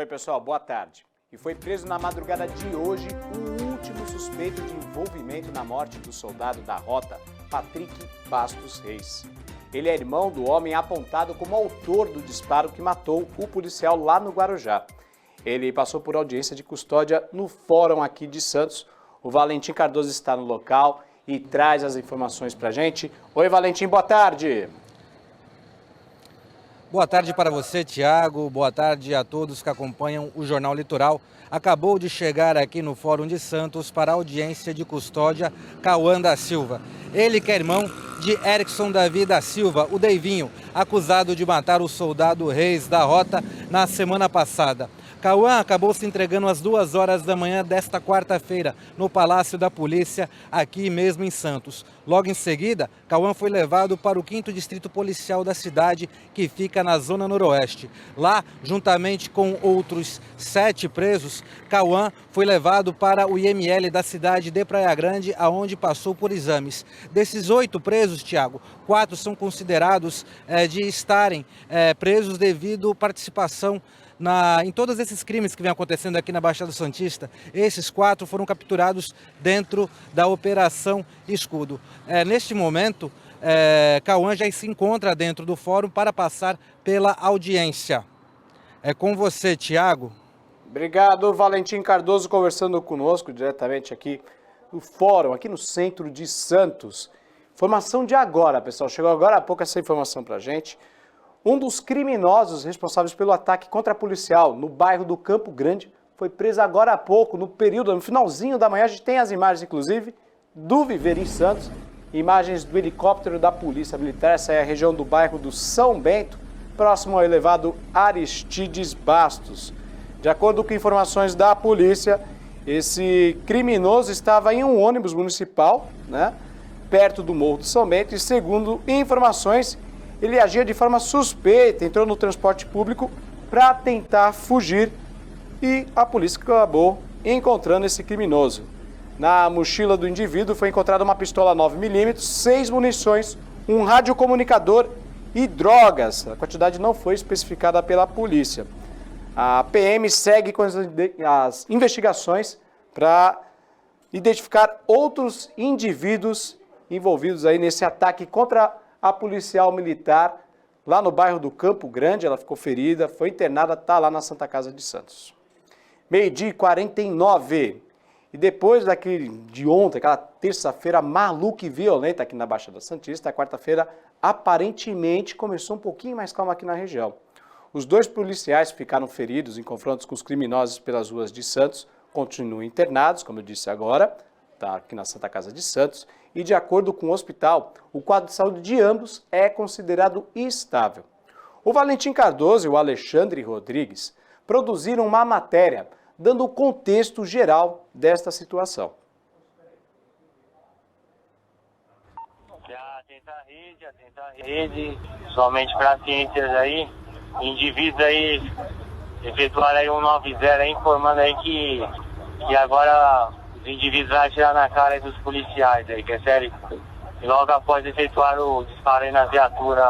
Oi, pessoal, boa tarde. E foi preso na madrugada de hoje o último suspeito de envolvimento na morte do soldado da Rota, Patrick Bastos Reis. Ele é irmão do homem apontado como autor do disparo que matou o policial lá no Guarujá. Ele passou por audiência de custódia no fórum aqui de Santos. O Valentim Cardoso está no local e traz as informações pra gente. Oi, Valentim, boa tarde. Boa tarde para você, Tiago. Boa tarde a todos que acompanham o Jornal Litoral. Acabou de chegar aqui no Fórum de Santos para a audiência de custódia Cauã da Silva. Ele que é irmão de Erickson Davi da Silva, o Deivinho, acusado de matar o soldado Reis da Rota na semana passada. Cauã acabou se entregando às 2 horas da manhã desta quarta-feira no Palácio da Polícia, aqui mesmo em Santos. Logo em seguida, Cauã foi levado para o 5º Distrito Policial da cidade, que fica na Zona Noroeste. Lá, juntamente com outros 7 presos, Cauã foi levado para o IML da cidade de Praia Grande, aonde passou por exames. Desses 8 presos, Tiago, 4 são considerados de estarem presos devido à participação em todos esses crimes que vem acontecendo aqui na Baixada Santista. Esses 4 foram capturados dentro da Operação Escudo. Neste momento, Cauã já se encontra dentro do fórum para passar pela audiência. É com você, Tiago. Obrigado, Valentim Cardoso, conversando conosco diretamente aqui no fórum, aqui no centro de Santos. Informação de agora, pessoal. Chegou agora há pouco essa informação pra gente. Um dos criminosos responsáveis pelo ataque contra a policial no bairro do Campo Grande foi preso agora há pouco, no finalzinho da manhã. A gente tem as imagens, inclusive, do Viver em Santos, imagens do helicóptero da Polícia Militar. Essa é a região do bairro do São Bento, próximo ao elevado Aristides Bastos. De acordo com informações da polícia, esse criminoso estava em um ônibus municipal, perto do Morro do São Bento, e segundo informações, ele agia de forma suspeita, entrou no transporte público para tentar fugir e a polícia acabou encontrando esse criminoso. Na mochila do indivíduo foi encontrada uma pistola 9mm, 6 munições, um radiocomunicador e drogas. A quantidade não foi especificada pela polícia. A PM segue com as investigações para identificar outros indivíduos envolvidos aí nesse ataque contra a policial militar lá no bairro do Campo Grande. Ela ficou ferida, foi internada, está lá na Santa Casa de Santos. 12h49. E depois de ontem, aquela terça-feira maluca e violenta aqui na Baixada Santista, a quarta-feira aparentemente começou um pouquinho mais calma aqui na região. Os 2 policiais ficaram feridos em confrontos com os criminosos pelas ruas de Santos, continuam internados, como eu disse agora, está aqui na Santa Casa de Santos. E de acordo com o hospital, o quadro de saúde de ambos é considerado estável. O Valentim Cardoso e o Alexandre Rodrigues produziram uma matéria dando o contexto geral desta situação. Atenta à rede, somente para ciências aí, indivíduos aí, efetuaram aí 190 aí, informando aí que agora os indivíduos vão atirar na cara aí dos policiais aí, que é sério. E logo após efetuar o disparo aí na viatura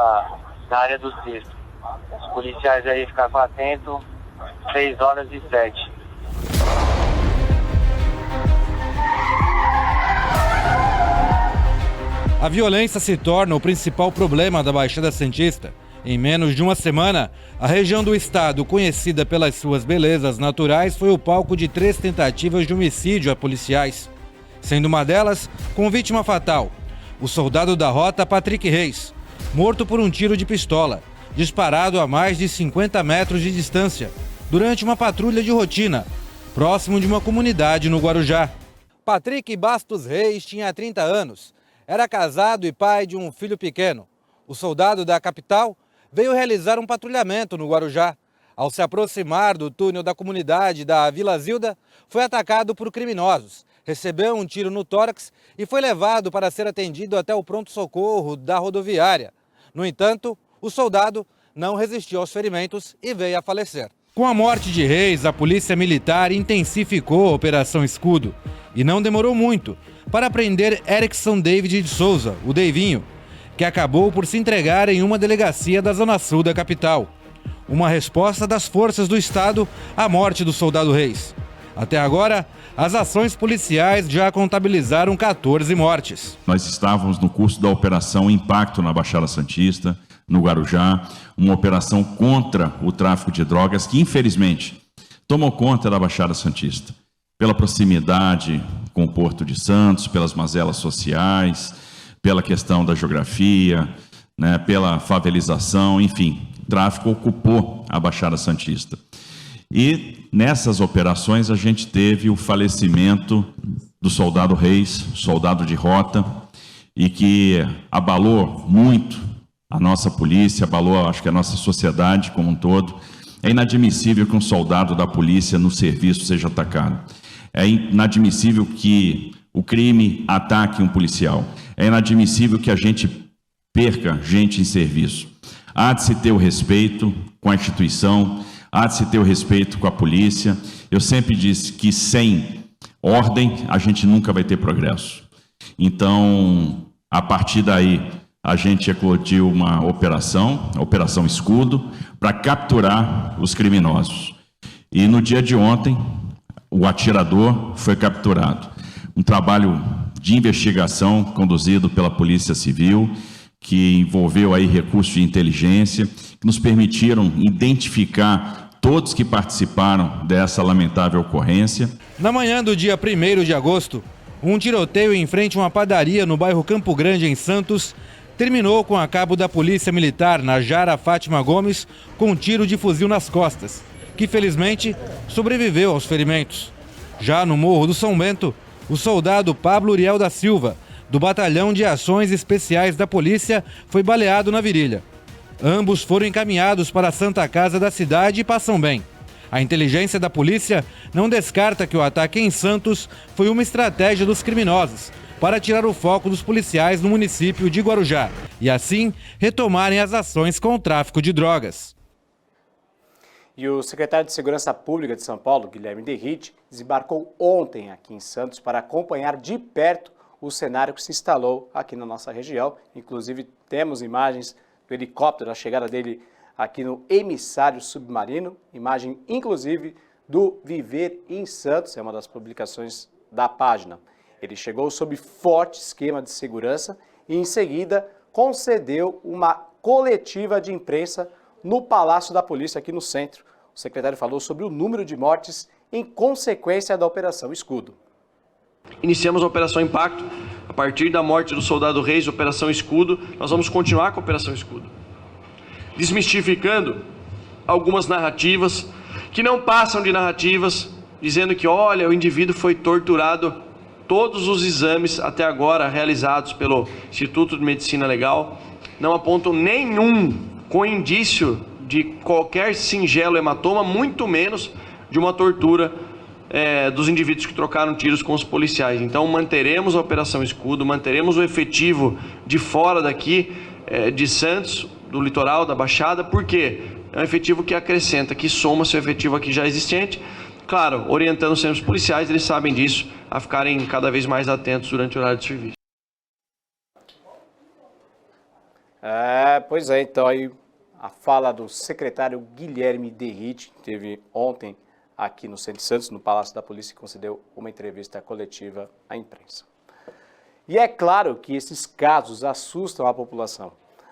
na área do Sexto. Os policiais aí ficaram atentos, 6h07. A violência se torna o principal problema da Baixada Santista. Em menos de uma semana, a região do estado, conhecida pelas suas belezas naturais, foi o palco de 3 tentativas de homicídio a policiais, sendo uma delas com vítima fatal, o soldado da Rota Patrick Reis, morto por um tiro de pistola, disparado a mais de 50 metros de distância, durante uma patrulha de rotina, próximo de uma comunidade no Guarujá. Patrick Bastos Reis tinha 30 anos, era casado e pai de um filho pequeno. O soldado da capital veio realizar um patrulhamento no Guarujá. Ao se aproximar do túnel da comunidade da Vila Zilda, foi atacado por criminosos, recebeu um tiro no tórax e foi levado para ser atendido até o pronto-socorro da rodoviária. No entanto, o soldado não resistiu aos ferimentos e veio a falecer. Com a morte de Reis, a Polícia Militar intensificou a Operação Escudo e não demorou muito para prender Erickson David de Souza, o Deivinho, que acabou por se entregar em uma delegacia da Zona Sul da capital. uma resposta das forças do Estado à morte do soldado Reis. Até agora, as ações policiais já contabilizaram 14 mortes. Nós estávamos no curso da Operação Impacto na Baixada Santista, no Guarujá, uma operação contra o tráfico de drogas que, infelizmente, tomou conta da Baixada Santista. Pela proximidade com o Porto de Santos, pelas mazelas sociais, pela questão da geografia, né, pela favelização, enfim, o tráfico ocupou a Baixada Santista. E nessas operações a gente teve o falecimento do soldado Reis, soldado de rota, e que abalou muito a nossa polícia, abalou, acho que a nossa sociedade como um todo. É inadmissível que um soldado da polícia no serviço seja atacado. É inadmissível que o crime ataque um policial. É inadmissível que a gente perca gente em serviço. Há de se ter o respeito com a instituição, há de se ter o respeito com a polícia. Eu sempre disse que sem ordem a gente nunca vai ter progresso. Então, a partir daí, a gente eclodiu uma operação, a Operação Escudo, para capturar os criminosos. E no dia de ontem, o atirador foi capturado. Um trabalho de investigação conduzido pela Polícia Civil, que envolveu aí recursos de inteligência, que nos permitiram identificar todos que participaram dessa lamentável ocorrência. Na manhã do dia 1º de agosto, um tiroteio em frente a uma padaria no bairro Campo Grande, em Santos, terminou com a cabo da Polícia Militar, Najara Fátima Gomes, com um tiro de fuzil nas costas, que felizmente sobreviveu aos ferimentos. Já no Morro do São Bento, o soldado Pablo Uriel da Silva, do Batalhão de Ações Especiais da Polícia, foi baleado na virilha. Ambos foram encaminhados para a Santa Casa da cidade e passam bem. A inteligência da polícia não descarta que o ataque em Santos foi uma estratégia dos criminosos para tirar o foco dos policiais no município de Guarujá e, assim, retomarem as ações com o tráfico de drogas. E o secretário de Segurança Pública de São Paulo, Guilherme Derrite, desembarcou ontem aqui em Santos para acompanhar de perto o cenário que se instalou aqui na nossa região. Inclusive, temos imagens do helicóptero, a chegada dele aqui no emissário submarino, imagem, inclusive, do Viver em Santos, é uma das publicações da página. Ele chegou sob forte esquema de segurança e, em seguida, concedeu uma coletiva de imprensa no Palácio da Polícia, aqui no centro. O secretário falou sobre o número de mortes em consequência da Operação Escudo. Iniciamos a Operação Impacto. A partir da morte do soldado Reis, Operação Escudo, nós vamos continuar com a Operação Escudo, desmistificando algumas narrativas que não passam de narrativas, dizendo que, olha, o indivíduo foi torturado. Todos os exames até agora realizados pelo Instituto de Medicina Legal não apontam nenhum com indício de qualquer singelo hematoma, muito menos de uma tortura dos indivíduos que trocaram tiros com os policiais. Então manteremos a Operação Escudo, manteremos o efetivo de fora daqui, de Santos, do litoral, da Baixada, porque é um efetivo que acrescenta, que soma seu efetivo aqui já existente. Claro, orientando sempre os policiais, eles sabem disso, a ficarem cada vez mais atentos durante o horário de serviço. Pois é, então aí a fala do secretário Guilherme Derrite, que teve ontem aqui no Centro de Santos, no Palácio da Polícia, e concedeu uma entrevista coletiva à imprensa. E é claro que esses casos assustam a população.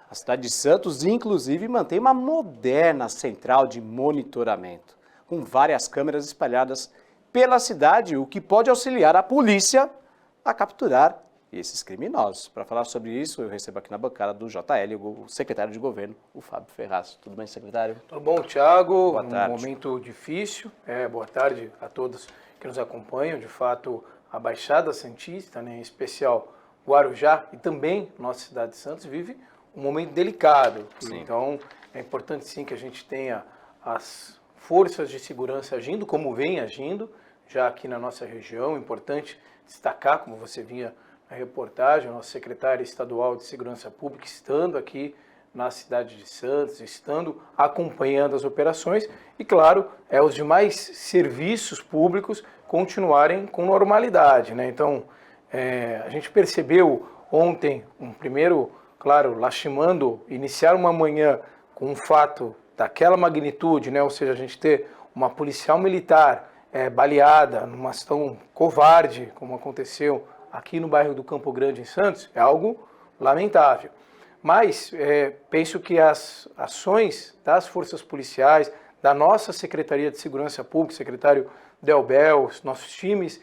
A cidade de Santos, inclusive, mantém uma moderna central de monitoramento, com várias câmeras espalhadas pela cidade, o que pode auxiliar a polícia a capturar esses criminosos. Para falar sobre isso, eu recebo aqui na bancada do JL, o secretário de governo, o Fábio Ferraz. Tudo bem, secretário? Tudo bom, Thiago? Boa tarde. Um momento difícil. Boa tarde a todos que nos acompanham. De fato, a Baixada Santista, né, em especial Guarujá e também nossa cidade de Santos, vive um momento delicado. Sim. Então, é importante sim que a gente tenha as forças de segurança agindo como vem agindo, já aqui na nossa região. Importante destacar, como você vinha na reportagem, o nosso secretário estadual de Segurança Pública estando aqui na cidade de Santos, estando acompanhando as operações e, claro, os demais serviços públicos continuarem com normalidade, né? Então, a gente percebeu ontem um primeiro, claro, lastimando, iniciar uma manhã com um fato daquela magnitude, né? Ou seja, a gente ter uma policial militar baleada numa ação covarde, como aconteceu aqui no bairro do Campo Grande, em Santos, é algo lamentável. Mas penso que as ações das forças policiais, da nossa Secretaria de Segurança Pública, secretário Delbel, os nossos times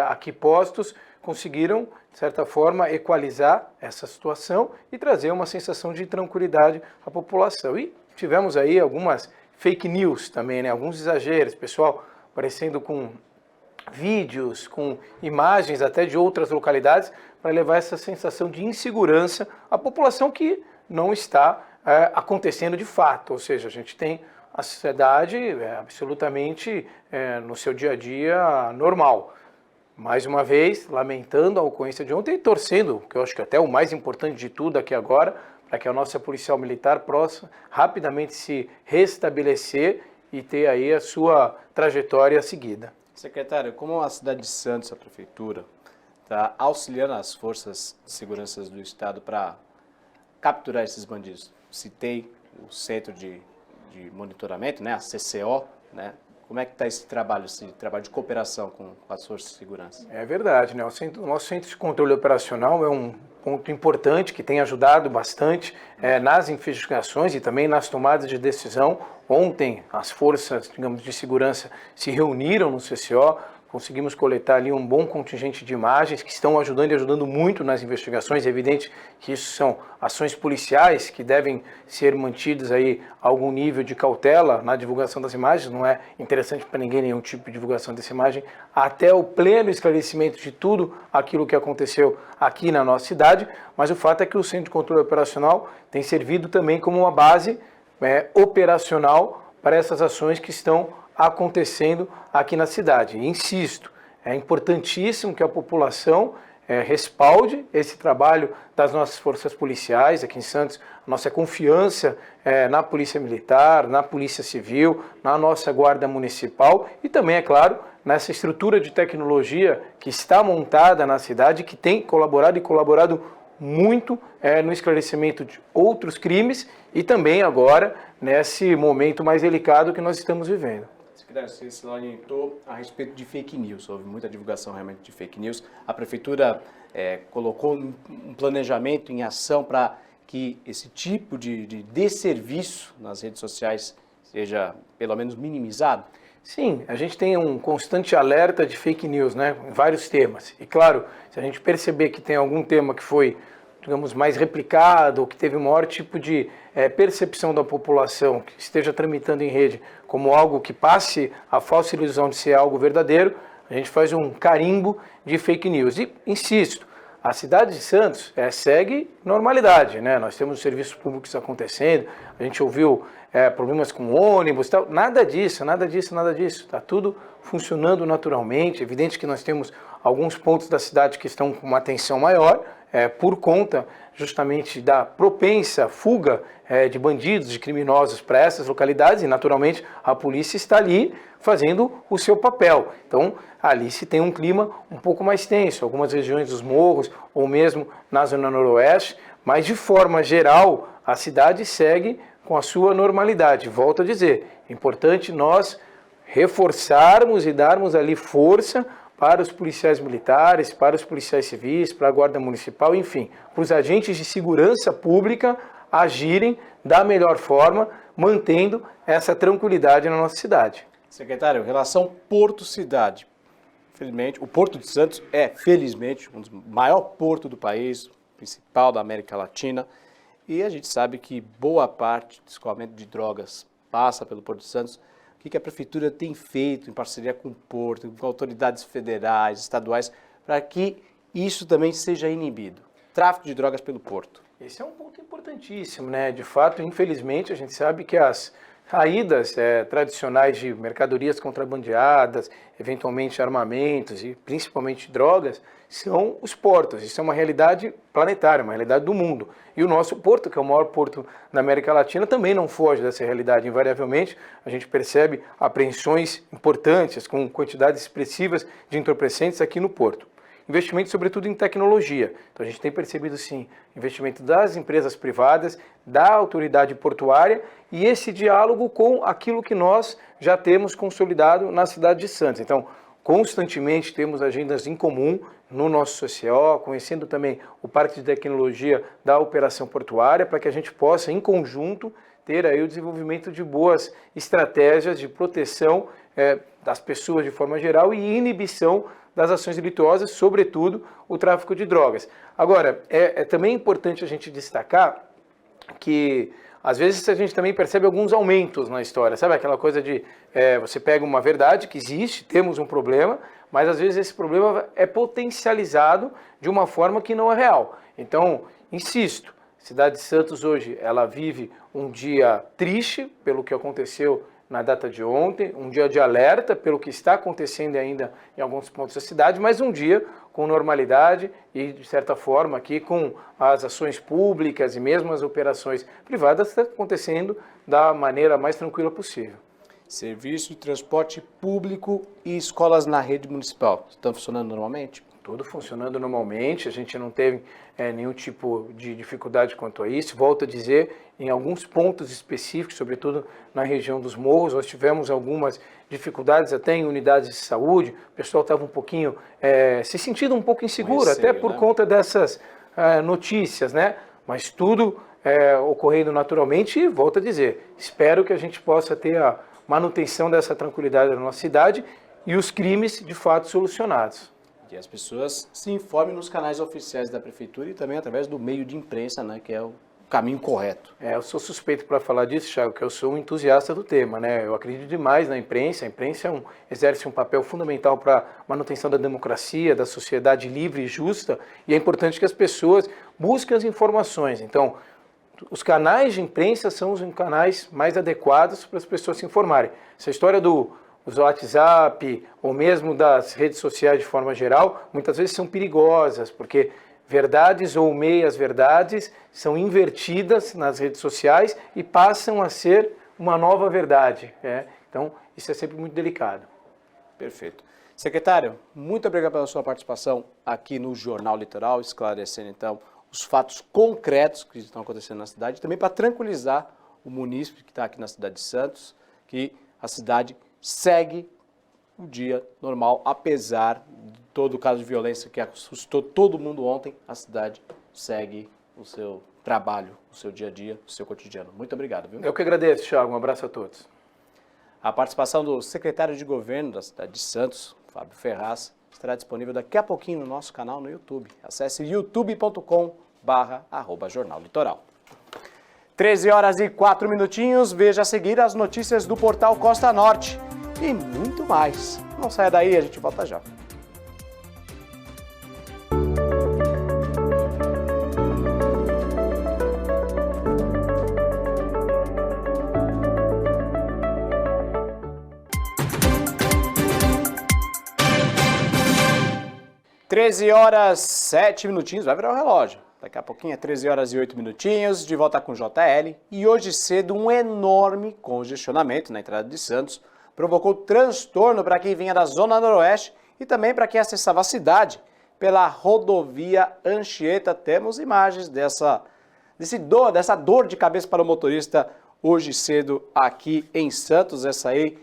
aqui postos, conseguiram, de certa forma, equalizar essa situação e trazer uma sensação de tranquilidade à população. E tivemos aí algumas fake news também, né? Alguns exageros, pessoal aparecendo com vídeos, com imagens até de outras localidades, para levar essa sensação de insegurança à população que não está acontecendo de fato. Ou seja, a gente tem a sociedade absolutamente no seu dia a dia normal. Mais uma vez, lamentando a ocorrência de ontem e torcendo, que eu acho que até o mais importante de tudo aqui agora, para que a nossa policial militar possa rapidamente se restabelecer e ter aí a sua trajetória seguida. Secretário, como a cidade de Santos, a prefeitura, está auxiliando as forças de segurança do Estado para capturar esses bandidos? Citei o Centro de Monitoramento, né, a CCO, né? Como é que está esse trabalho de cooperação com as forças de segurança? É verdade, né? O nosso Centro de Controle Operacional é um ponto importante que tem ajudado bastante nas investigações e também nas tomadas de decisão. Ontem, as forças, digamos, de segurança se reuniram no CCO, conseguimos coletar ali um bom contingente de imagens que estão ajudando e ajudando muito nas investigações. É evidente que isso são ações policiais que devem ser mantidas aí a algum nível de cautela na divulgação das imagens. Não é interessante para ninguém nenhum tipo de divulgação dessa imagem até o pleno esclarecimento de tudo aquilo que aconteceu aqui na nossa cidade. Mas o fato é que o Centro de Controle Operacional tem servido também como uma base operacional para essas ações que estão acontecendo aqui na cidade. E insisto, é importantíssimo que a população respalde esse trabalho das nossas forças policiais aqui em Santos, a nossa confiança na Polícia Militar, na Polícia Civil, na nossa Guarda Municipal e também, é claro, nessa estrutura de tecnologia que está montada na cidade, que tem colaborado muito no esclarecimento de outros crimes e também agora nesse momento mais delicado que nós estamos vivendo. Secretário, você se orientou a respeito de fake news, houve muita divulgação realmente de fake news. A Prefeitura colocou um planejamento em ação para que esse tipo de desserviço nas redes sociais seja pelo menos minimizado? Sim, a gente tem um constante alerta de fake news, né, em vários temas. E claro, se a gente perceber que tem algum tema que foi, digamos, mais replicado, ou que teve um maior tipo de percepção da população, que esteja tramitando em rede como algo que passe a falsa ilusão de ser algo verdadeiro, a gente faz um carimbo de fake news. E, insisto, a cidade de Santos segue normalidade, né? Nós temos serviços públicos acontecendo, a gente ouviu problemas com ônibus, tal. Nada disso. Está tudo funcionando naturalmente. É evidente que nós temos alguns pontos da cidade que estão com uma atenção maior, por conta justamente da propensa fuga de bandidos, de criminosos para essas localidades, e naturalmente a polícia está ali fazendo o seu papel. Então, ali se tem um clima um pouco mais tenso, algumas regiões dos morros, ou mesmo na zona noroeste, mas de forma geral, a cidade segue com a sua normalidade. Volto a dizer, é importante nós reforçarmos e darmos ali força para os policiais militares, para os policiais civis, para a Guarda Municipal, enfim, para os agentes de segurança pública agirem da melhor forma, mantendo essa tranquilidade na nossa cidade. Secretário, relação Porto-Cidade. Felizmente, o Porto de Santos é, felizmente, um dos maiores portos do país, principal da América Latina, e a gente sabe que boa parte do escoamento de drogas passa pelo Porto de Santos. O que a Prefeitura tem feito em parceria com o Porto, com autoridades federais, estaduais, para que isso também seja inibido? Tráfico de drogas pelo Porto. Esse é um ponto importantíssimo, né? De fato, infelizmente, a gente sabe que as saídas tradicionais de mercadorias contrabandeadas, eventualmente armamentos e principalmente drogas, são os portos. Isso é uma realidade planetária, uma realidade do mundo. E o nosso porto, que é o maior porto da América Latina, também não foge dessa realidade. Invariavelmente, a gente percebe apreensões importantes, com quantidades expressivas de entorpecentes aqui no porto. investimento sobretudo em tecnologia. Então a gente tem percebido sim, investimento das empresas privadas, da autoridade portuária e esse diálogo com aquilo que nós já temos consolidado na cidade de Santos. Então, constantemente temos agendas em comum no nosso CCO, conhecendo também o Parque de Tecnologia da Operação Portuária, para que a gente possa, em conjunto, ter aí o desenvolvimento de boas estratégias de proteção das pessoas de forma geral e inibição das ações delituosas, sobretudo o tráfico de drogas. Agora, é também importante a gente destacar que às vezes a gente também percebe alguns aumentos na história, sabe aquela coisa de você pega uma verdade que existe, temos um problema, mas às vezes esse problema é potencializado de uma forma que não é real. Então, insisto, a cidade de Santos hoje, ela vive um dia triste pelo que aconteceu na data de ontem, um dia de alerta pelo que está acontecendo ainda em alguns pontos da cidade, mas um dia com normalidade e, de certa forma, aqui com as ações públicas e mesmo as operações privadas acontecendo da maneira mais tranquila possível. Serviço de transporte público e escolas na rede municipal estão funcionando normalmente? Tudo funcionando normalmente, a gente não teve nenhum tipo de dificuldade quanto a isso. Volto a dizer, em alguns pontos específicos, sobretudo na região dos morros, nós tivemos algumas dificuldades até em unidades de saúde, o pessoal estava um pouquinho se sentindo um pouco inseguro, receio, até por conta dessas notícias, né? Mas tudo ocorrendo naturalmente e, volto a dizer, espero que a gente possa ter a manutenção dessa tranquilidade na nossa cidade e os crimes de fato solucionados. Que as pessoas se informem nos canais oficiais da Prefeitura e também através do meio de imprensa, né, que é o caminho correto. Eu sou suspeito para falar disso, Thiago, que eu sou um entusiasta do tema, né? Eu acredito demais na imprensa. A imprensa exerce um papel fundamental para a manutenção da democracia, da sociedade livre e justa, e é importante que as pessoas busquem as informações. Então, os canais de imprensa são os canais mais adequados para as pessoas se informarem. Essa história do WhatsApp ou mesmo das redes sociais de forma geral, muitas vezes são perigosas, porque verdades ou meias-verdades são invertidas nas redes sociais e passam a ser uma nova verdade. Então, isso é sempre muito delicado. Perfeito. Secretário, muito obrigado pela sua participação aqui no Jornal Litoral, esclarecendo então os fatos concretos que estão acontecendo na cidade, e também para tranquilizar o munícipe que está aqui na cidade de Santos, que a cidade segue o dia normal, apesar de todo o caso de violência que assustou todo mundo ontem, a cidade segue o seu trabalho, o seu dia a dia, o seu cotidiano. Muito obrigado, viu? Eu que agradeço, Thiago. Um abraço a todos. A participação do secretário de Governo da cidade de Santos, Fábio Ferraz, estará disponível daqui a pouquinho no nosso canal no YouTube. Acesse youtube.com/Jornal Litoral. 13 horas e 4 minutinhos, veja a seguir as notícias do portal Costa Norte e muito mais. Não saia daí, a gente volta já. Treze horas 7 minutinhos, vai virar o relógio. Daqui a pouquinho é 13 horas e 8 minutinhos, de volta com JL. E hoje cedo um enorme congestionamento na entrada de Santos provocou transtorno para quem vinha da Zona Noroeste e também para quem acessava a cidade pela rodovia Anchieta. Temos imagens dessa dor de cabeça para o motorista hoje cedo aqui em Santos. Essa aí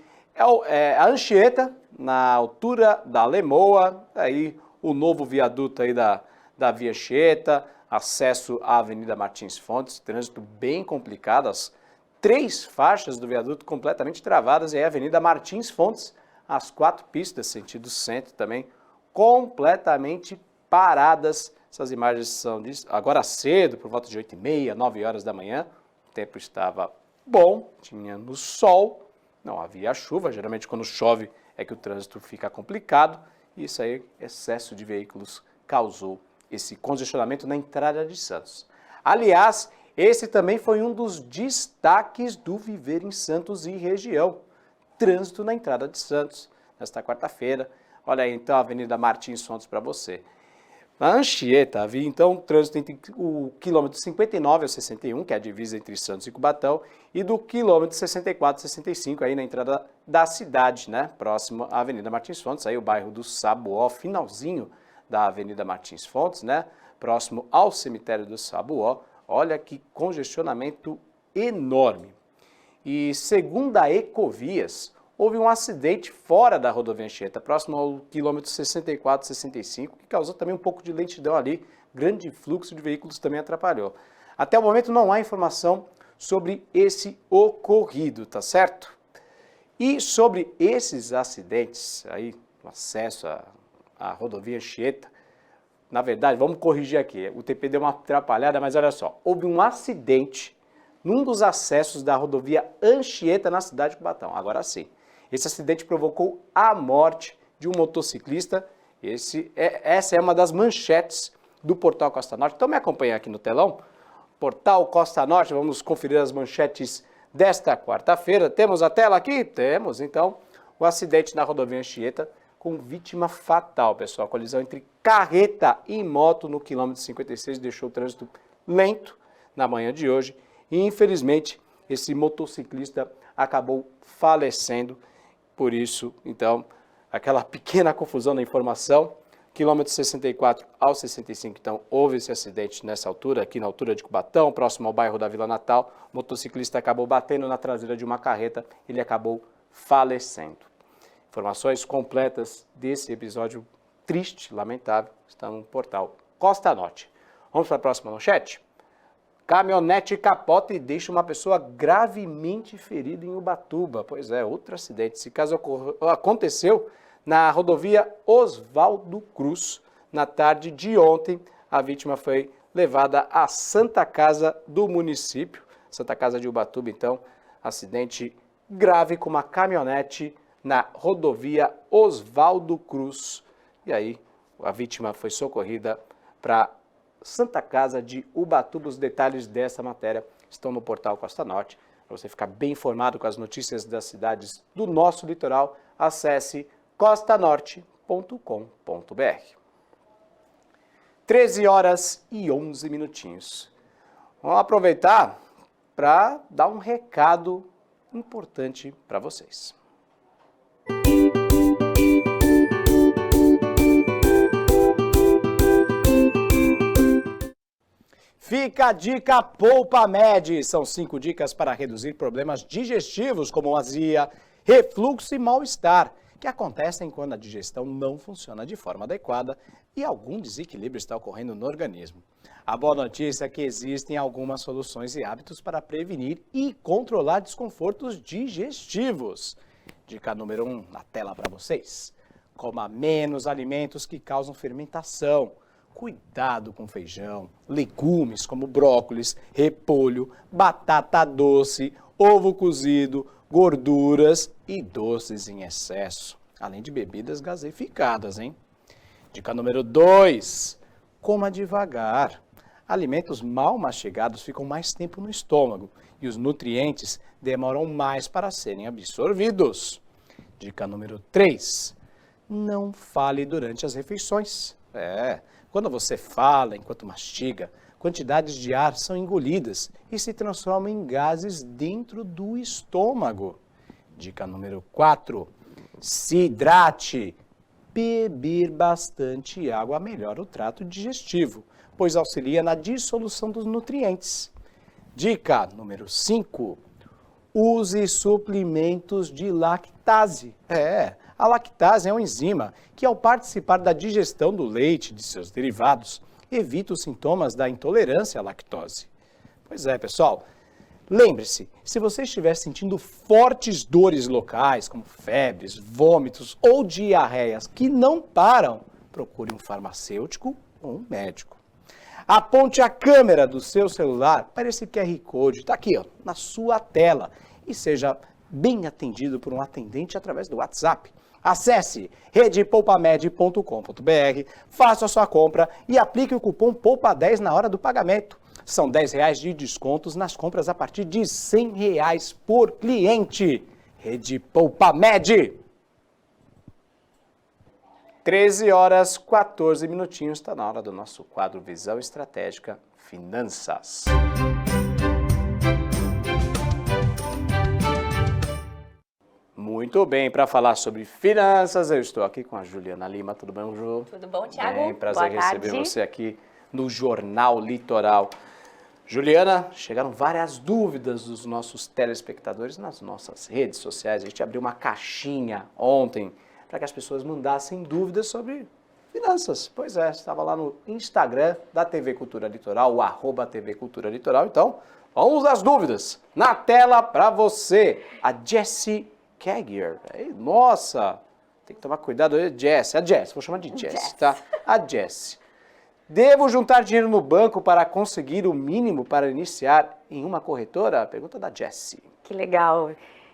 é a Anchieta, na altura da Lemoa, aí o novo viaduto aí da Via Anchieta, acesso à Avenida Martins Fontes, trânsito bem complicado, as 3 faixas do viaduto completamente travadas e aí a Avenida Martins Fontes, as 4 pistas, sentido centro também, completamente paradas. Essas imagens são agora cedo, por volta de 8h30, 9 horas da manhã, o tempo estava bom, tinha no sol, não havia chuva, geralmente quando chove é que o trânsito fica complicado, e isso aí, excesso de veículos, causou esse congestionamento na entrada de Santos. Aliás, esse também foi um dos destaques do Viver em Santos e região. Trânsito na entrada de Santos, nesta quarta-feira. Olha aí, então, a Avenida Martins Fontes para você. Na Anchieta, havia, então, trânsito entre o quilômetro 59 ao 61, que é a divisa entre Santos e Cubatão, e do quilômetro 64 ao 65, aí na entrada da cidade, né? Próximo à Avenida Martins Fontes, aí o bairro do Saboó, finalzinho da Avenida Martins Fontes, né? Próximo ao cemitério do Sabuó. Olha que congestionamento enorme. E segundo a Ecovias, houve um acidente fora da rodovia Anchieta, próximo ao quilômetro 64, 65, que causou também um pouco de lentidão ali, grande fluxo de veículos também atrapalhou. Até o momento não há informação sobre esse ocorrido, tá certo? E sobre esses acidentes aí, no acesso à rodovia Anchieta, na verdade, vamos corrigir aqui, o TP deu uma atrapalhada, mas olha só, houve um acidente num dos acessos da rodovia Anchieta na cidade de Cubatão, agora sim. Esse acidente provocou a morte de um motociclista, essa é uma das manchetes do Portal Costa Norte. Então me acompanha aqui no telão, Portal Costa Norte, vamos conferir as manchetes desta quarta-feira. Temos a tela aqui? Temos, então, o acidente na rodovia Anchieta com vítima fatal, pessoal. A colisão entre carreta e moto no quilômetro 56 deixou o trânsito lento na manhã de hoje e, infelizmente, esse motociclista acabou falecendo. Por isso, então, aquela pequena confusão na informação, quilômetro 64 ao 65, então, houve esse acidente nessa altura, aqui na altura de Cubatão, próximo ao bairro da Vila Natal, o motociclista acabou batendo na traseira de uma carreta, ele acabou falecendo. Informações completas desse episódio triste, lamentável, estão no portal Costa Norte. Vamos para a próxima manchete? Caminhonete capota e deixa uma pessoa gravemente ferida em Ubatuba. Pois é, outro acidente. Esse caso aconteceu na rodovia Oswaldo Cruz. Na tarde de ontem, a vítima foi levada à Santa Casa do município. Santa Casa de Ubatuba, então, acidente grave com uma caminhonete na rodovia Oswaldo Cruz. E aí, a vítima foi socorrida para Santa Casa de Ubatuba. Os detalhes dessa matéria estão no portal Costa Norte. Para você ficar bem informado com as notícias das cidades do nosso litoral, acesse costanorte.com.br. 13 horas e 11 minutinhos. Vamos aproveitar para dar um recado importante para vocês. Fica a dica Poupa Med. São 5 dicas para reduzir problemas digestivos como azia, refluxo e mal-estar, que acontecem quando a digestão não funciona de forma adequada e algum desequilíbrio está ocorrendo no organismo. A boa notícia é que existem algumas soluções e hábitos para prevenir e controlar desconfortos digestivos. Dica número 1 na tela para vocês. Coma menos alimentos que causam fermentação. Cuidado com feijão, legumes como brócolis, repolho, batata doce, ovo cozido, gorduras e doces em excesso, além de bebidas gaseificadas, hein? Dica número 2, coma devagar. Alimentos mal mastigados ficam mais tempo no estômago e os nutrientes demoram mais para serem absorvidos. Dica número 3, não fale durante as refeições. Quando você fala enquanto mastiga, quantidades de ar são engolidas e se transformam em gases dentro do estômago. Dica número 4, se hidrate. Beber bastante água melhora o trato digestivo, pois auxilia na dissolução dos nutrientes. Dica número 5, use suplementos de lactase. A lactase é uma enzima que, ao participar da digestão do leite e de seus derivados, evita os sintomas da intolerância à lactose. Pois é, pessoal. Lembre-se, se você estiver sentindo fortes dores locais, como febres, vômitos ou diarreias que não param, procure um farmacêutico ou um médico. Aponte a câmera do seu celular para esse QR Code, está aqui ó, na sua tela, e seja bem atendido por um atendente através do WhatsApp. Acesse redepoupamed.com.br, faça a sua compra e aplique o cupom POUPA10 na hora do pagamento. São R$10 de descontos nas compras a partir de R$100 por cliente. Rede Poupa Med. 13 horas 14 minutinhos, está na hora do nosso quadro Visão Estratégica Finanças. Muito bem, para falar sobre finanças, eu estou aqui com a Juliana Lima. Tudo bem, Ju? Tudo bom, Thiago? Bem, prazer Boa receber tarde. você aqui no Jornal Litoral. Juliana, chegaram várias dúvidas dos nossos telespectadores nas nossas redes sociais. A gente abriu uma caixinha ontem para que as pessoas mandassem dúvidas sobre finanças. Pois é, estava lá no Instagram da TV Cultura Litoral, o @TV Cultura Litoral. Então, vamos às dúvidas. Na tela para você, a Jessie Kegger. Nossa, tem que tomar cuidado. A Jess, vou chamar de Jess, tá? A Jess. Devo juntar dinheiro no banco para conseguir o mínimo para iniciar em uma corretora? Pergunta da Jessie. Que legal.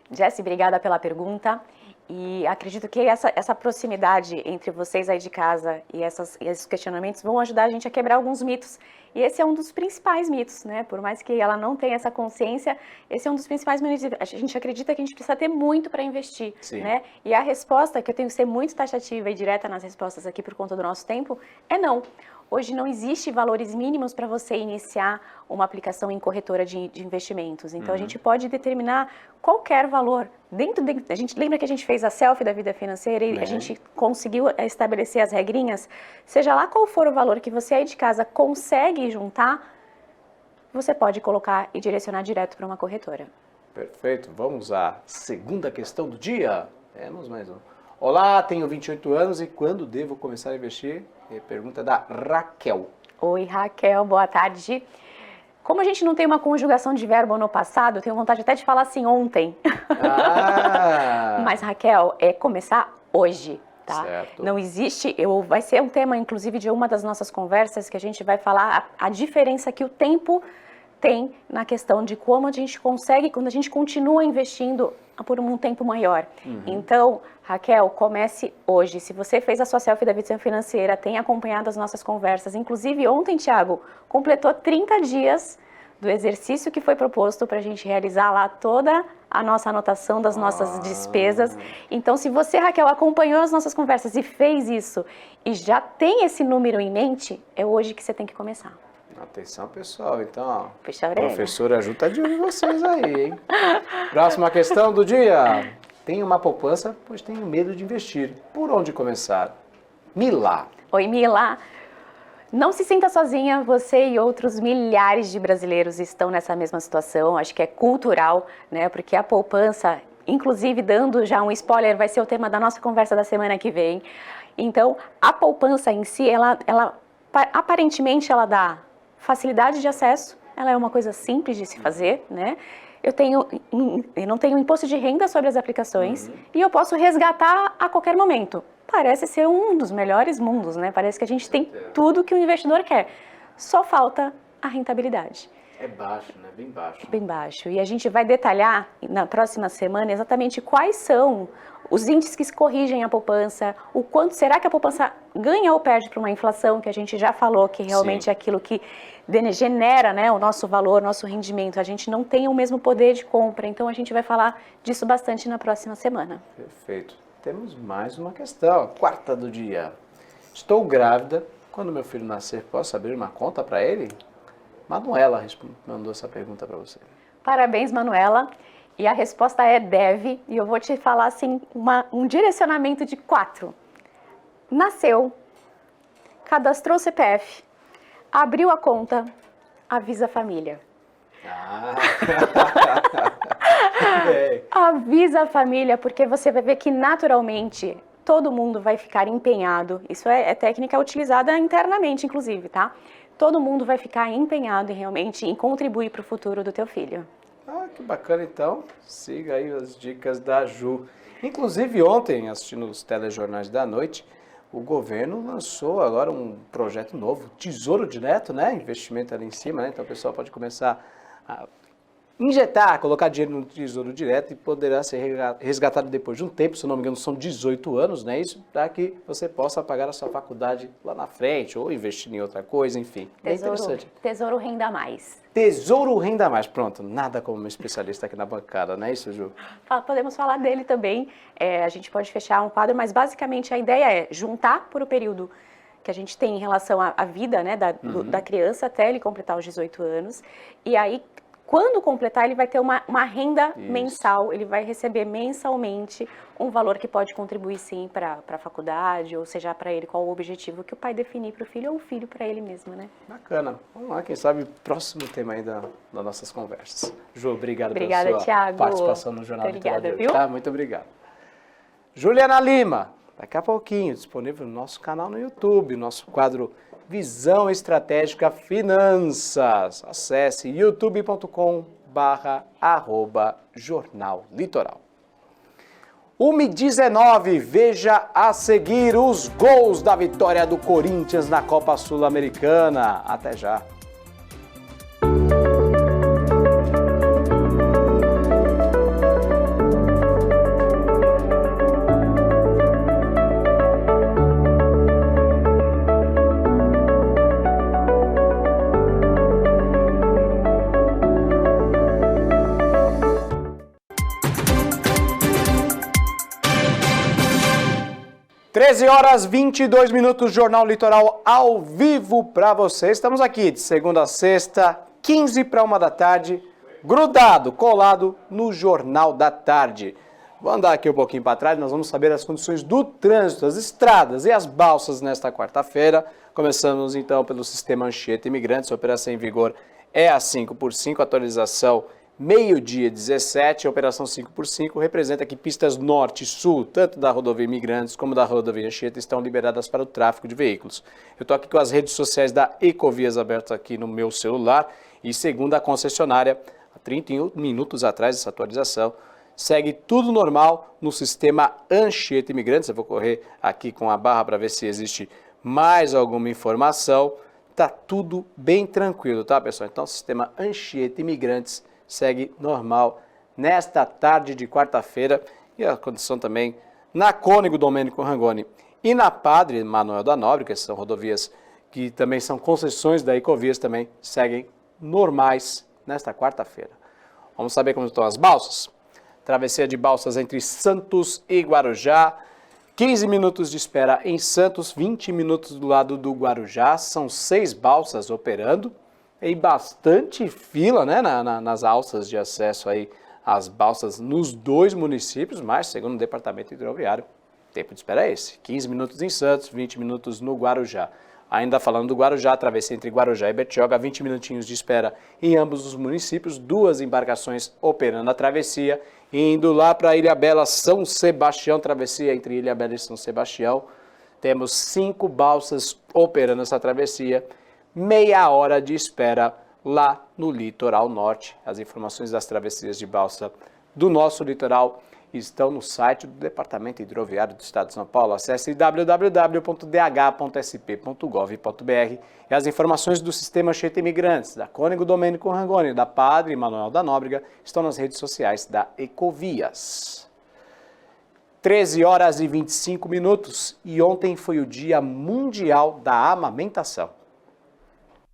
Jessie, obrigada pela pergunta. E acredito que essa proximidade entre vocês aí de casa e esses questionamentos vão ajudar a gente a quebrar alguns mitos. E esse é um dos principais mitos, né? Por mais que ela não tenha essa consciência, esse é um dos principais mitos. A gente acredita que a gente precisa ter muito para investir, né? E a resposta, que eu tenho que ser muito taxativa e direta nas respostas aqui por conta do nosso tempo, é não. Hoje não existe valores mínimos para você iniciar uma aplicação em corretora de investimentos. Então, a gente pode determinar qualquer valor. A gente lembra que a gente fez a selfie da vida financeira e a gente conseguiu estabelecer as regrinhas? Seja lá qual for o valor que você aí de casa consegue juntar, você pode colocar e direcionar direto para uma corretora. Perfeito. Vamos à segunda questão do dia. Temos mais um. Olá, tenho 28 anos e quando devo começar a investir? Pergunta da Raquel. Oi, Raquel, boa tarde. Como a gente não tem uma conjugação de verbo no passado, eu tenho vontade até de falar assim ontem. Mas, Raquel, é começar hoje, tá? Certo. Não existe, vai ser um tema, inclusive, de uma das nossas conversas, que a gente vai falar a diferença que o tempo tem na questão de como a gente consegue, quando a gente continua investindo por um tempo maior. Então, Raquel, comece hoje. Se você fez a sua selfie da vida financeira, tem acompanhado as nossas conversas, inclusive ontem, Thiago, completou 30 dias do exercício que foi proposto para a gente realizar lá toda a nossa anotação das nossas despesas. Então, se você, Raquel, acompanhou as nossas conversas e fez isso e já tem esse número em mente, é hoje que você tem que começar. Atenção, pessoal. Então, ó, Fecha a orelha. Professora Ju tá de olho em vocês aí, hein? Próxima questão do dia. Tenho uma poupança, pois tenho medo de investir. Por onde começar? Mila. Oi, Mila. Não se sinta sozinha, você e outros milhares de brasileiros estão nessa mesma situação. Acho que é cultural, né? Porque a poupança, inclusive dando já um spoiler, vai ser o tema da nossa conversa da semana que vem. Então, a poupança em si, ela aparentemente ela dá facilidade de acesso, ela é uma coisa simples de se fazer, né? Eu não tenho imposto de renda sobre as aplicações e eu posso resgatar a qualquer momento. Parece ser um dos melhores mundos, né? Parece que a gente tem tudo que o investidor quer. Só falta a rentabilidade. É baixo, né? Bem baixo. Bem baixo. E a gente vai detalhar na próxima semana exatamente quais são os índices que se corrigem a poupança, o quanto será que a poupança ganha ou perde para uma inflação, que a gente já falou que realmente é aquilo que genera, né, o nosso valor, nosso rendimento. A gente não tem o mesmo poder de compra, então a gente vai falar disso bastante na próxima semana. Perfeito. Temos mais uma questão, a quarta do dia. Estou grávida. Quando meu filho nascer, posso abrir uma conta para ele? Manuela mandou essa pergunta para você. Parabéns, Manuela. E a resposta é deve, e eu vou te falar assim, um direcionamento de 4. Nasceu, cadastrou o CPF, abriu a conta, avisa a família. Avisa a família, porque você vai ver que naturalmente todo mundo vai ficar empenhado. Isso é técnica utilizada internamente, inclusive, tá? Todo mundo vai ficar empenhado realmente em contribuir para o futuro do teu filho. Que bacana, então. Siga aí as dicas da Ju. Inclusive, ontem, assistindo os telejornais da noite, o governo lançou agora um projeto novo, Tesouro Direto, né? Investimento ali em cima, né? Então, o pessoal pode começar a injetar, colocar dinheiro no Tesouro Direto e poderá ser resgatado depois de um tempo, se não me engano são 18 anos, né? Isso para que você possa pagar a sua faculdade lá na frente ou investir em outra coisa, enfim. É interessante. Tesouro Renda Mais. Tesouro Renda Mais, pronto, nada como um especialista aqui na bancada, não é isso, Ju? Podemos falar dele também, a gente pode fechar um quadro, mas basicamente a ideia é juntar por o período que a gente tem em relação à vida, né, da criança até ele completar os 18 anos, e aí quando completar, ele vai ter uma renda mensal, ele vai receber mensalmente um valor que pode contribuir sim para a faculdade, ou seja, para ele qual o objetivo que o pai definir para o filho ou o filho para ele mesmo, né? Bacana. Vamos lá, quem sabe, próximo tema aí das nossas conversas. Ju, obrigado Obrigada, pela sua Thiago. participação no Jornal Litoral de hoje, viu? tá? Muito obrigado. Juliana Lima, daqui a pouquinho, disponível no nosso canal no YouTube, nosso quadro Visão Estratégica Finanças. Acesse youtube.com/Jornal Litoral. 1h19, veja a seguir os gols da vitória do Corinthians na Copa Sul-Americana. Até já. Horas 22 minutos, Jornal Litoral ao vivo para você. Estamos aqui de segunda a sexta, 15 para 1 da tarde, grudado, colado no Jornal da Tarde. Vou andar aqui um pouquinho para trás, nós vamos saber as condições do trânsito, as estradas e as balsas nesta quarta-feira. Começamos então pelo sistema Anchieta Imigrantes, a operação em vigor é a 5x5, atualização meio-dia 17, a operação 5x5 representa que pistas norte e sul, tanto da rodovia Imigrantes como da rodovia Anchieta, estão liberadas para o tráfego de veículos. Eu estou aqui com as redes sociais da Ecovias abertas aqui no meu celular e segundo a concessionária, há 31 minutos atrás dessa atualização, segue tudo normal no sistema Anchieta Imigrantes. Eu vou correr aqui com a barra para ver se existe mais alguma informação. Tá tudo bem tranquilo, tá, pessoal? Então, o sistema Anchieta Imigrantes segue normal nesta tarde de quarta-feira e a condição também na Cônego Domênico Rangoni e na Padre Manuel da Nóbrega, que são rodovias que também são concessões da Ecovias, também seguem normais nesta quarta-feira. Vamos saber como estão as balsas? Travessia de balsas entre Santos e Guarujá, 15 minutos de espera em Santos, 20 minutos do lado do Guarujá, são 6 balsas operando. E bastante fila, né, nas alças de acesso aí às balsas nos dois municípios, mas segundo o Departamento Hidroviário, o tempo de espera é esse, 15 minutos em Santos, 20 minutos no Guarujá. Ainda falando do Guarujá, travessia entre Guarujá e Betioga, 20 minutinhos de espera em ambos os municípios, 2 embarcações operando a travessia, indo lá para Ilhabela, São Sebastião, travessia entre Ilhabela e São Sebastião, temos 5 balsas operando essa travessia, meia hora de espera lá no litoral norte. As informações das travessias de balsa do nosso litoral estão no site do Departamento Hidroviário do Estado de São Paulo. Acesse www.dh.sp.gov.br e as informações do sistema Anchieta Imigrantes, da Cônego Domênico Rangoni, da Padre Manuel da Nóbrega, estão nas redes sociais da Ecovias. 13 horas e 25 minutos e ontem foi o Dia Mundial da Amamentação.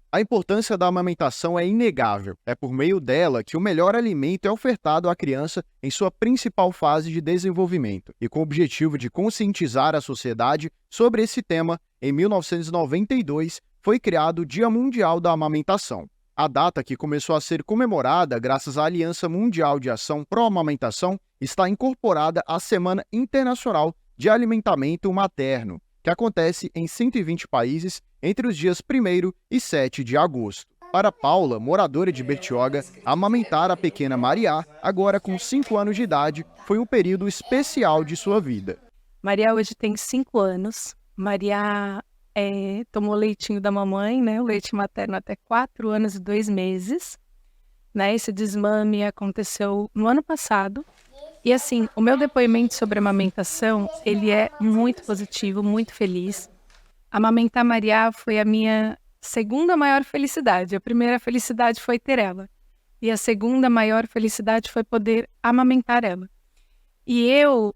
A importância da amamentação é inegável. É por meio dela que o melhor alimento é ofertado à criança em sua principal fase de desenvolvimento. E com o objetivo de conscientizar a sociedade sobre esse tema, em 1992 foi criado o Dia Mundial da Amamentação. A data, que começou a ser comemorada graças à Aliança Mundial de Ação Pró-Amamentação, está incorporada à Semana Internacional de Alimentamento Materno, que acontece em 120 países entre os dias 1º e 7 de agosto. Para Paula, moradora de Betioga, amamentar a pequena Maria, agora com 5 anos de idade, foi um período especial de sua vida. Maria hoje tem 5 anos. Maria tomou leitinho da mamãe, né, o leite materno até 4 anos e 2 meses. Né, esse desmame aconteceu no ano passado. E assim, o meu depoimento sobre a amamentação, ele é muito positivo, muito feliz. Amamentar Maria foi a minha segunda maior felicidade. A primeira felicidade foi ter ela. E a segunda maior felicidade foi poder amamentar ela. E eu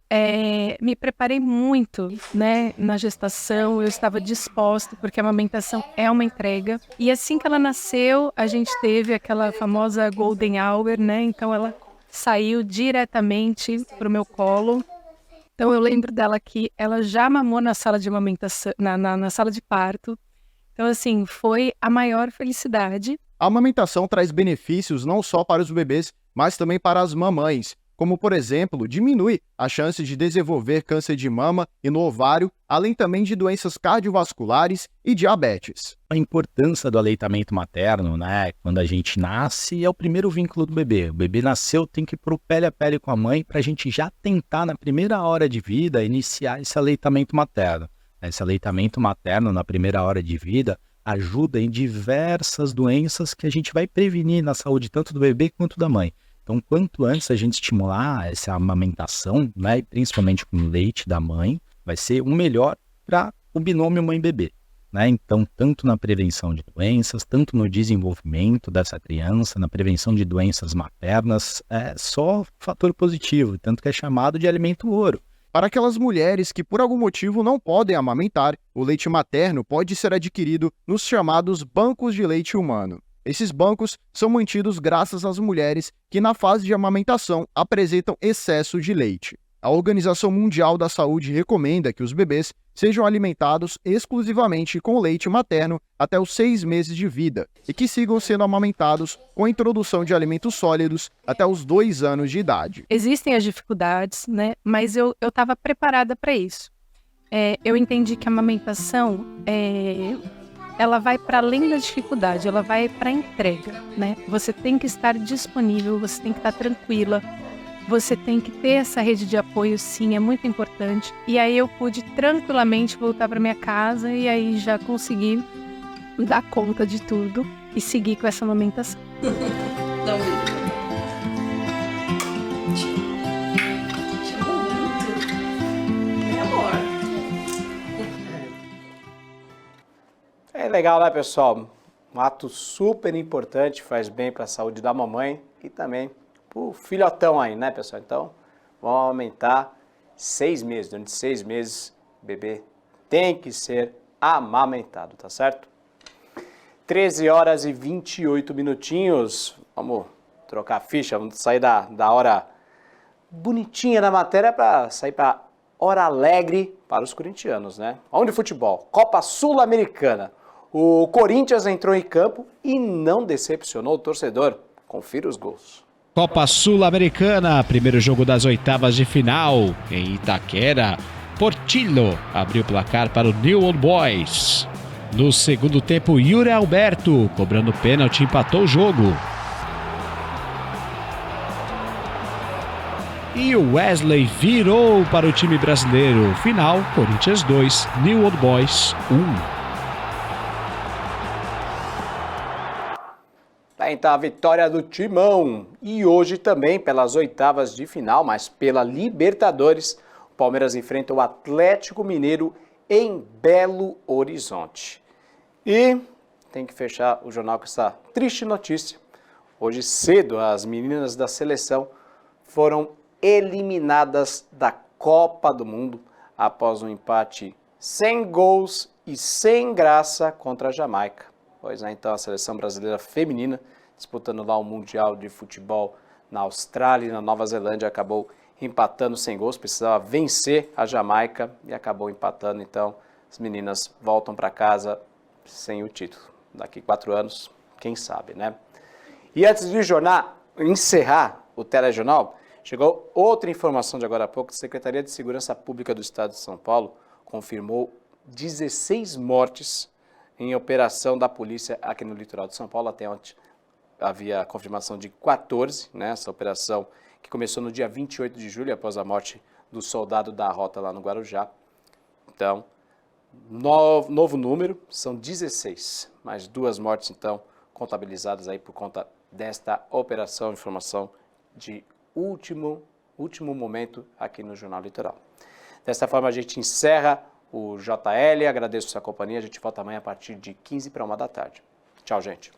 me preparei muito, né, na gestação, eu estava disposta, porque a amamentação é uma entrega. E assim que ela nasceu, a gente teve aquela famosa golden hour, né? Então ela saiu diretamente para o meu colo. Então eu lembro dela que ela já mamou na sala de amamentação, na sala de parto. Então assim, foi a maior felicidade. A amamentação traz benefícios não só para os bebês, mas também para as mamães, como, por exemplo, diminui a chance de desenvolver câncer de mama e no ovário, além também de doenças cardiovasculares e diabetes. A importância do aleitamento materno, né? Quando a gente nasce, é o primeiro vínculo do bebê. O bebê nasceu, tem que ir pro pele a pele com a mãe para a gente já tentar, na primeira hora de vida, iniciar esse aleitamento materno. Esse aleitamento materno, na primeira hora de vida, ajuda em diversas doenças que a gente vai prevenir na saúde tanto do bebê quanto da mãe. Então, quanto antes a gente estimular essa amamentação, né, principalmente com o leite da mãe, vai ser o melhor para o binômio mãe-bebê. Né? Então, tanto na prevenção de doenças, tanto no desenvolvimento dessa criança, na prevenção de doenças maternas, é só fator positivo, tanto que é chamado de alimento ouro. Para aquelas mulheres que por algum motivo não podem amamentar, o leite materno pode ser adquirido nos chamados bancos de leite humano. Esses bancos são mantidos graças às mulheres que na fase de amamentação apresentam excesso de leite. A Organização Mundial da Saúde recomenda que os bebês sejam alimentados exclusivamente com leite materno até os 6 meses de vida e que sigam sendo amamentados com a introdução de alimentos sólidos até os 2 anos de idade. Existem as dificuldades, né? Mas eu estava preparada para isso. Eu entendi que a amamentação ela vai para além da dificuldade, ela vai para a entrega, né? Você tem que estar disponível, você tem que estar tranquila, você tem que ter essa rede de apoio, sim, é muito importante. E aí eu pude tranquilamente voltar para minha casa e aí já consegui dar conta de tudo e seguir com essa amamentação. Dá um beijo. É legal, né, pessoal? Um ato super importante, faz bem para a saúde da mamãe e também pro filhotão aí, né, pessoal? Então, vamos aumentar 6 meses. Durante 6 meses, o bebê tem que ser amamentado, tá certo? 13 horas e 28 minutinhos. Vamos trocar a ficha, vamos sair da hora bonitinha da matéria para sair para hora alegre para os corintianos, né? Vamos de futebol. Copa Sul-Americana. O Corinthians entrou em campo e não decepcionou o torcedor. Confira os gols. Copa Sul-Americana, primeiro jogo das oitavas de final. Em Itaquera, Portillo abriu o placar para o New Old Boys. No segundo tempo, Yuri Alberto, cobrando pênalti, empatou o jogo. E o Wesley virou para o time brasileiro. Final, Corinthians 2, New Old Boys 1. Então a vitória do Timão. E hoje também pelas oitavas de final, mas pela Libertadores, o Palmeiras enfrenta o Atlético Mineiro em Belo Horizonte. E tem que fechar o jornal com essa triste notícia. Hoje cedo as meninas da seleção foram eliminadas da Copa do Mundo após um empate sem gols e sem graça contra a Jamaica. Pois é, então a seleção brasileira feminina, disputando lá o Mundial de Futebol na Austrália e na Nova Zelândia, acabou empatando sem gols, precisava vencer a Jamaica e acabou empatando. Então as meninas voltam para casa sem o título. Daqui 4 anos, quem sabe, né? E antes de encerrar o telejornal, chegou outra informação de agora há pouco. A Secretaria de Segurança Pública do Estado de São Paulo confirmou 16 mortes em operação da polícia aqui no litoral de São Paulo. Até ontem havia a confirmação de 14, né? Essa operação que começou no dia 28 de julho, após a morte do soldado da Rota lá no Guarujá. Então, novo número, são 16, mais 2 mortes então contabilizadas aí por conta desta operação, informação de último momento aqui no Jornal Litoral. Desta forma a gente encerra o JL, agradeço a sua companhia, a gente volta amanhã a partir de 15 para 1 da tarde. Tchau, gente.